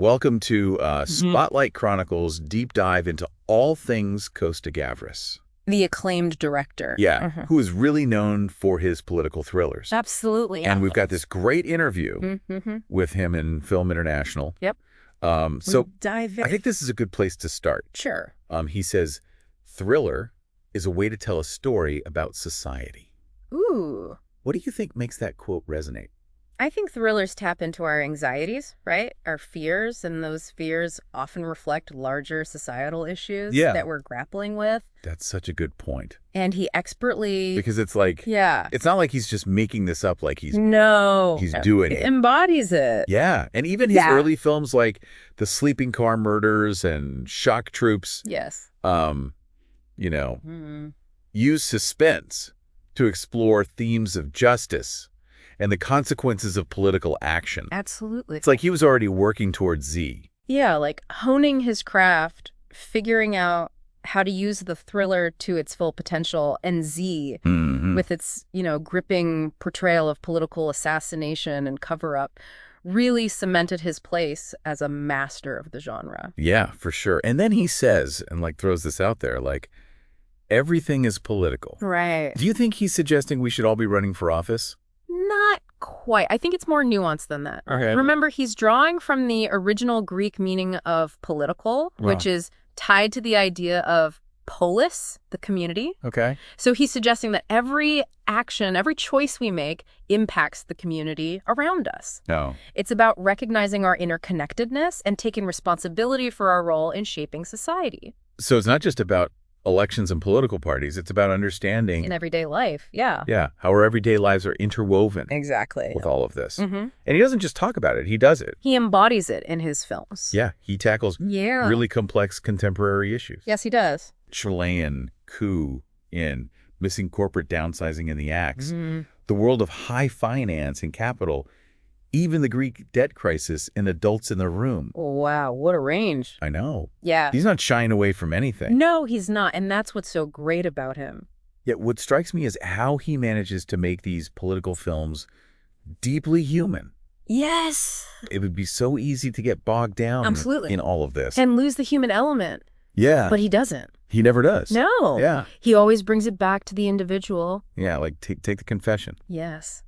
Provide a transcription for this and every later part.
welcome to Spotlight Chronicles Deep Dive into all things Costa-Gavras. The acclaimed director. Yeah, who is really known for his political thrillers. Absolutely. And we've got this great interview with him in Film International. Yep. So dive in. I think this is a good place to start. Sure. He says, thriller is a way to tell a story about society. Ooh. What do you think makes that quote resonate? I think thrillers tap into our anxieties, right? Our fears, and those fears often reflect larger societal issues that we're grappling with. That's such a good point. And he expertly... Because it's like... Yeah. It's not like he's just making this up like he's... No. He's doing it. He embodies it. Yeah. And even his early films like The Sleeping Car Murders and Shock Troops... Yes. You know, use suspense to explore themes of justice and the consequences of political action. Absolutely. It's like he was already working towards Z. Yeah, like honing his craft, figuring out how to use the thriller to its full potential, and Z, with its, gripping portrayal of political assassination and cover-up, really cemented his place as a master of the genre. Yeah, for sure. And then he says, and throws this out there, everything is political. Right. Do you think he's suggesting we should all be running for office? Not quite. I think it's more nuanced than that. Okay. Remember, he's drawing from the original Greek meaning of political, which is tied to the idea of polis, the community. Okay. So he's suggesting that every action, every choice we make impacts the community around us. No. It's about recognizing our interconnectedness and taking responsibility for our role in shaping society. So it's not just about elections and political parties. It's about understanding... In everyday life, yeah. Yeah, how our everyday lives are interwoven. Exactly. With all of this. And he doesn't just talk about it, he does it. He embodies it in his films. Yeah, he tackles really complex contemporary issues. Yes, he does. Chilean coup in missing corporate downsizing in the axe, the world of high finance and capital, even the Greek debt crisis and Adults in the Room. Wow, what a range. I know. Yeah. He's not shying away from anything. No, he's not, and that's what's so great about him. Yet what strikes me is how he manages to make these political films deeply human. Yes. It would be so easy to get bogged down in all of this. And lose the human element. Yeah. But he doesn't. He never does. No. Yeah. He always brings it back to the individual. Yeah, take the confession. Yes.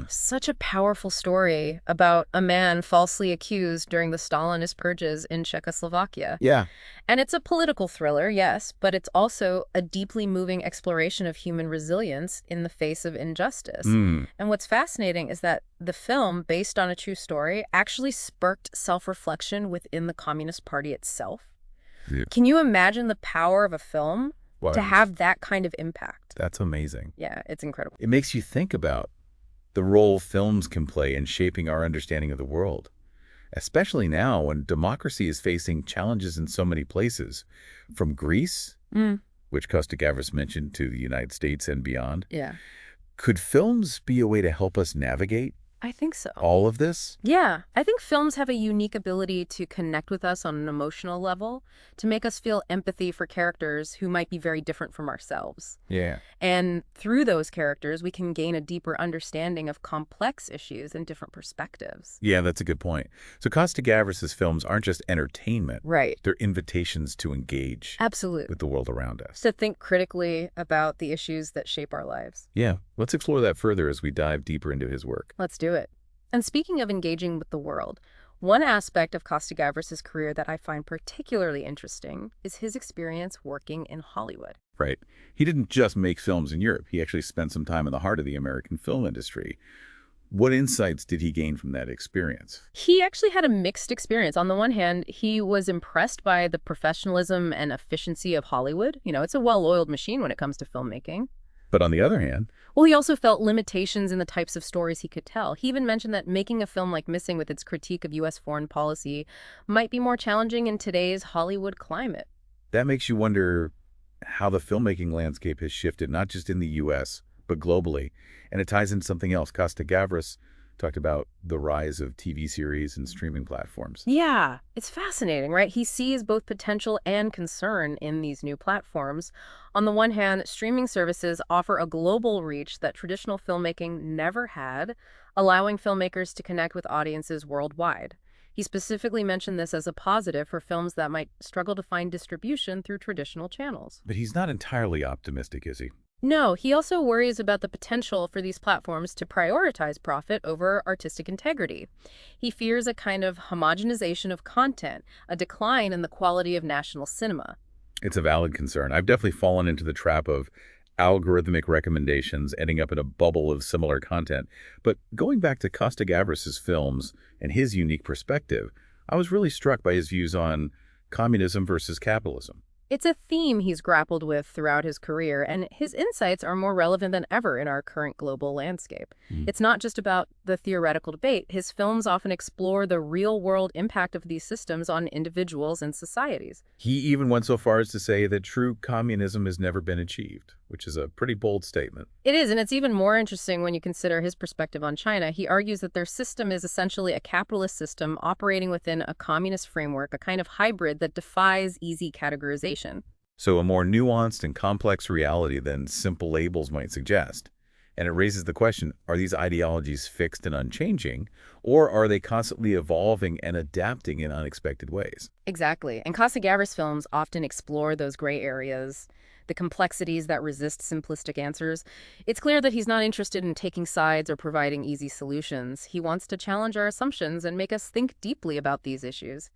Such a powerful story about a man falsely accused during the Stalinist purges in Czechoslovakia. Yeah. And it's a political thriller, yes, but it's also a deeply moving exploration of human resilience in the face of injustice. And what's fascinating is that the film, based on a true story, actually sparked self-reflection within the Communist Party itself. Yeah. Can you imagine the power of a film to have that kind of impact? That's amazing. Yeah, it's incredible. It makes you think about the role films can play in shaping our understanding of the world, especially now when democracy is facing challenges in so many places, from Greece, which Costa-Gavras mentioned, to the United States and beyond. Yeah. Could films be a way to help us navigate I think so. all of this? Yeah. I think films have a unique ability to connect with us on an emotional level, to make us feel empathy for characters who might be very different from ourselves. Yeah. And through those characters, we can gain a deeper understanding of complex issues and different perspectives. Yeah, that's a good point. So Costa-Gavras' films aren't just entertainment. Right. They're invitations to engage Absolutely. with the world around us. To think critically about the issues that shape our lives. Yeah. Let's explore that further as we dive deeper into his work. Let's do it. And speaking of engaging with the world, one aspect of Costa-Gavras' career that I find particularly interesting is his experience working in Hollywood. Right. He didn't just make films in Europe. He actually spent some time in the heart of the American film industry. What insights did he gain from that experience? He actually had a mixed experience. On the one hand, he was impressed by the professionalism and efficiency of Hollywood. It's a well-oiled machine when it comes to filmmaking. But on the other hand... Well, he also felt limitations in the types of stories he could tell. He even mentioned that making a film like Missing, with its critique of U.S. foreign policy, might be more challenging in today's Hollywood climate. That makes you wonder how the filmmaking landscape has shifted, not just in the U.S., but globally. And it ties into something else. Costa-Gavras talked about the rise of TV series and streaming platforms. Yeah, it's fascinating, right? He sees both potential and concern in these new platforms. On the one hand, streaming services offer a global reach that traditional filmmaking never had, allowing filmmakers to connect with audiences worldwide. He specifically mentioned this as a positive for films that might struggle to find distribution through traditional channels. But he's not entirely optimistic, is he? No, he also worries about the potential for these platforms to prioritize profit over artistic integrity. He fears a kind of homogenization of content, a decline in the quality of national cinema. It's a valid concern. I've definitely fallen into the trap of algorithmic recommendations, ending up in a bubble of similar content. But going back to Costa-Gavras' films and his unique perspective, I was really struck by his views on communism versus capitalism. It's a theme he's grappled with throughout his career, and his insights are more relevant than ever in our current global landscape. Mm. It's not just about the theoretical debate. His films often explore the real-world impact of these systems on individuals and societies. He even went so far as to say that true communism has never been achieved, which is a pretty bold statement. It is, and it's even more interesting when you consider his perspective on China. He argues that their system is essentially a capitalist system operating within a communist framework, a kind of hybrid that defies easy categorization. So a more nuanced and complex reality than simple labels might suggest. And it raises the question, are these ideologies fixed and unchanging, or are they constantly evolving and adapting in unexpected ways? Exactly. And Costa-Gavras films often explore those gray areas, the complexities that resist simplistic answers. It's clear that he's not interested in taking sides or providing easy solutions. He wants to challenge our assumptions and make us think deeply about these issues.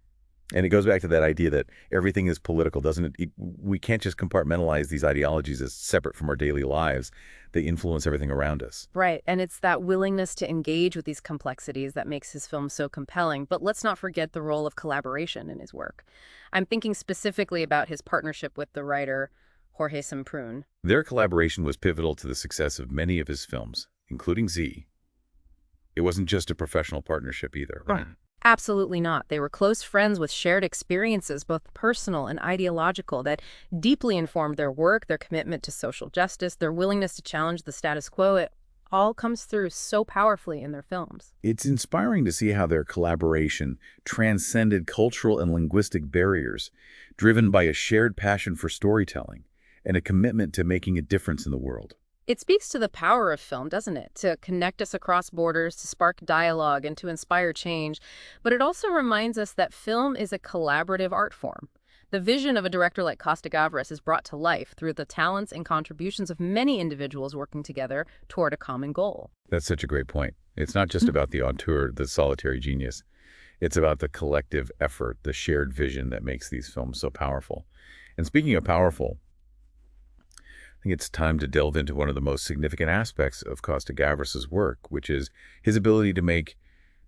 And it goes back to that idea that everything is political, doesn't it? We can't just compartmentalize these ideologies as separate from our daily lives. They influence everything around us. Right, and it's that willingness to engage with these complexities that makes his film so compelling. But let's not forget the role of collaboration in his work. I'm thinking specifically about his partnership with the writer Jorge Semprún. Their collaboration was pivotal to the success of many of his films, including Z. It wasn't just a professional partnership either, right? Absolutely not. They were close friends with shared experiences, both personal and ideological, that deeply informed their work, their commitment to social justice, their willingness to challenge the status quo. It all comes through so powerfully in their films. It's inspiring to see how their collaboration transcended cultural and linguistic barriers, driven by a shared passion for storytelling and a commitment to making a difference in the world. It speaks to the power of film, doesn't it? To connect us across borders, to spark dialogue, and to inspire change. But it also reminds us that film is a collaborative art form. The vision of a director like Costa-Gavras is brought to life through the talents and contributions of many individuals working together toward a common goal. That's such a great point. It's not just about the auteur, the solitary genius. It's about the collective effort, the shared vision that makes these films so powerful. And speaking of powerful, I think it's time to delve into one of the most significant aspects of Costa-Gavras' work, which is his ability to make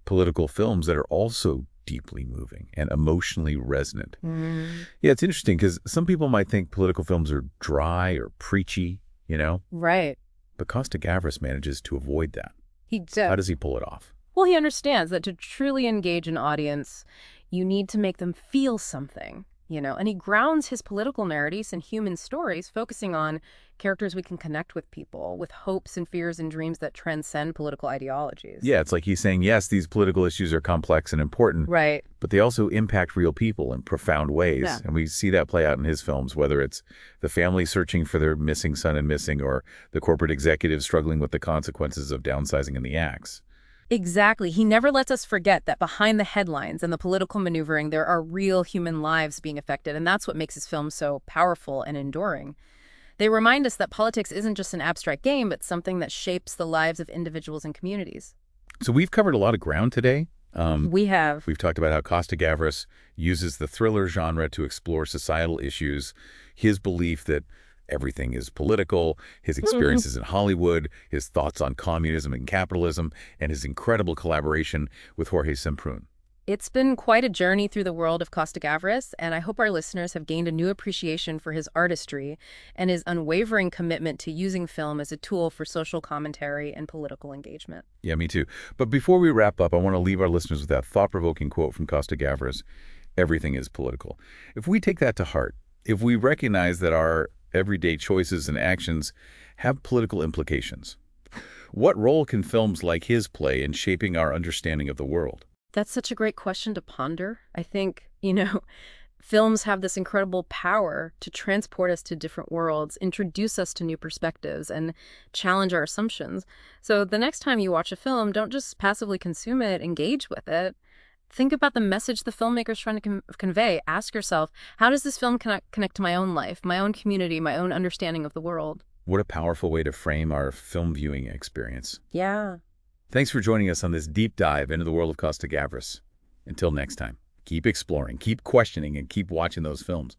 political films that are also deeply moving and emotionally resonant. Yeah, it's interesting because some people might think political films are dry or preachy, you know? Right. But Costa-Gavras manages to avoid that. He does. How does he pull it off? Well, he understands that to truly engage an audience, you need to make them feel something. And he grounds his political narratives in human stories, focusing on characters we can connect with people, with hopes and fears and dreams that transcend political ideologies. Yeah, it's like he's saying, yes, these political issues are complex and important, Right. but they also impact real people in profound ways. Yeah. And we see that play out in his films, whether it's the family searching for their missing son and missing, or the corporate executives struggling with the consequences of downsizing in the Axe. Exactly. He never lets us forget that behind the headlines and the political maneuvering, there are real human lives being affected, and that's what makes his films so powerful and enduring. They remind us that politics isn't just an abstract game, but something that shapes the lives of individuals and communities. So we've covered a lot of ground today. We have. We've talked about how Costa-Gavras uses the thriller genre to explore societal issues, his belief that everything is political, his experiences in Hollywood, his thoughts on communism and capitalism, and his incredible collaboration with Jorge Semprún. It's been quite a journey through the world of Costa-Gavras, and I hope our listeners have gained a new appreciation for his artistry and his unwavering commitment to using film as a tool for social commentary and political engagement. Yeah, me too. But before we wrap up, I want to leave our listeners with that thought-provoking quote from Costa-Gavras, "Everything is political." If we take that to heart, if we recognize that our everyday choices and actions have political implications, what role can films like his play in shaping our understanding of the world? That's such a great question to ponder. I think, films have this incredible power to transport us to different worlds, introduce us to new perspectives, and challenge our assumptions. So the next time you watch a film, don't just passively consume it, engage with it. Think about the message the filmmaker's trying to convey. Ask yourself, how does this film connect to my own life, my own community, my own understanding of the world? What a powerful way to frame our film viewing experience. Yeah. Thanks for joining us on this deep dive into the world of Costa-Gavras. Until next time, keep exploring, keep questioning, and keep watching those films.